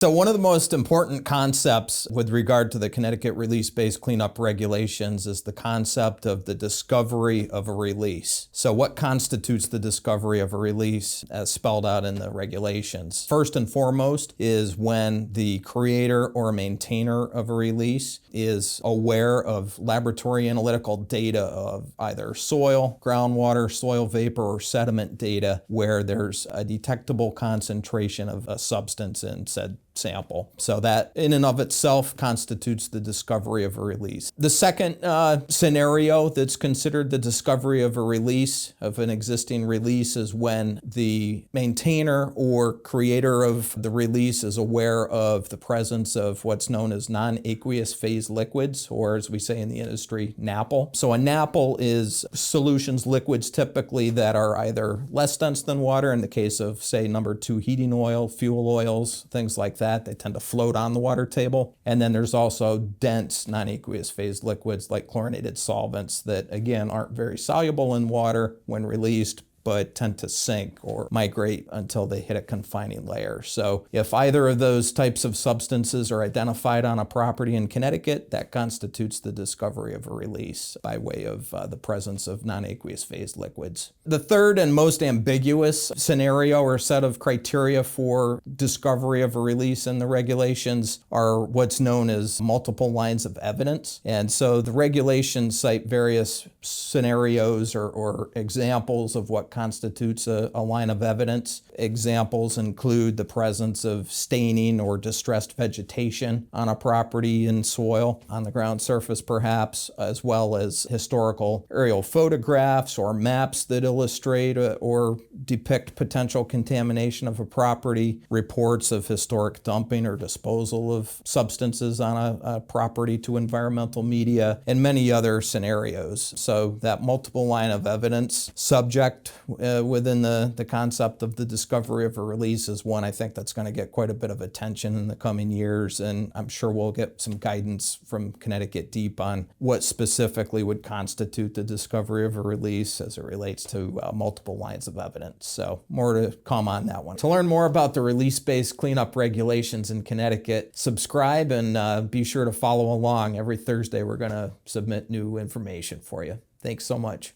So one of the most important concepts with regard to the Connecticut release-based cleanup regulations is the concept of the discovery of a release. So what constitutes the discovery of a release as spelled out in the regulations? First and foremost is when the creator or maintainer of a release is aware of laboratory analytical data of either soil, groundwater, soil vapor, or sediment data where there's a detectable concentration of a substance in said sample. So that in and of itself constitutes the discovery of a release. The second scenario that's considered the discovery of a release, of an existing release, is when the maintainer or creator of the release is aware of the presence of what's known as non-aqueous phase liquids, or as we say in the industry, NAPL. So a NAPL is solutions, liquids typically that are either less dense than water, in the case of, say, number 2 heating oil, fuel oils, things like that. They tend to float on the water table. And then there's also dense non-aqueous phase liquids like chlorinated solvents that, again, aren't very soluble in water when released, but tend to sink or migrate until they hit a confining layer. So if either of those types of substances are identified on a property in Connecticut, that constitutes the discovery of a release by way of the presence of non-aqueous phase liquids. The third and most ambiguous scenario or set of criteria for discovery of a release in the regulations are what's known as multiple lines of evidence. And so the regulations cite various scenarios or examples of what constitutes a line of evidence. Examples include the presence of staining or distressed vegetation on a property in soil, on the ground surface perhaps, as well as historical aerial photographs or maps that illustrate or depict potential contamination of a property, reports of historic dumping or disposal of substances on a property to environmental media, and many other scenarios. So that multiple line of evidence subject within the concept of the discovery of a release is one I think that's going to get quite a bit of attention in the coming years, and I'm sure we'll get some guidance from Connecticut Deep on what specifically would constitute the discovery of a release as it relates to multiple lines of evidence. So more to come on that one. To learn more about the release-based cleanup regulations in Connecticut, subscribe and be sure to follow along. Every Thursday we're going to submit new information for you. Thanks so much.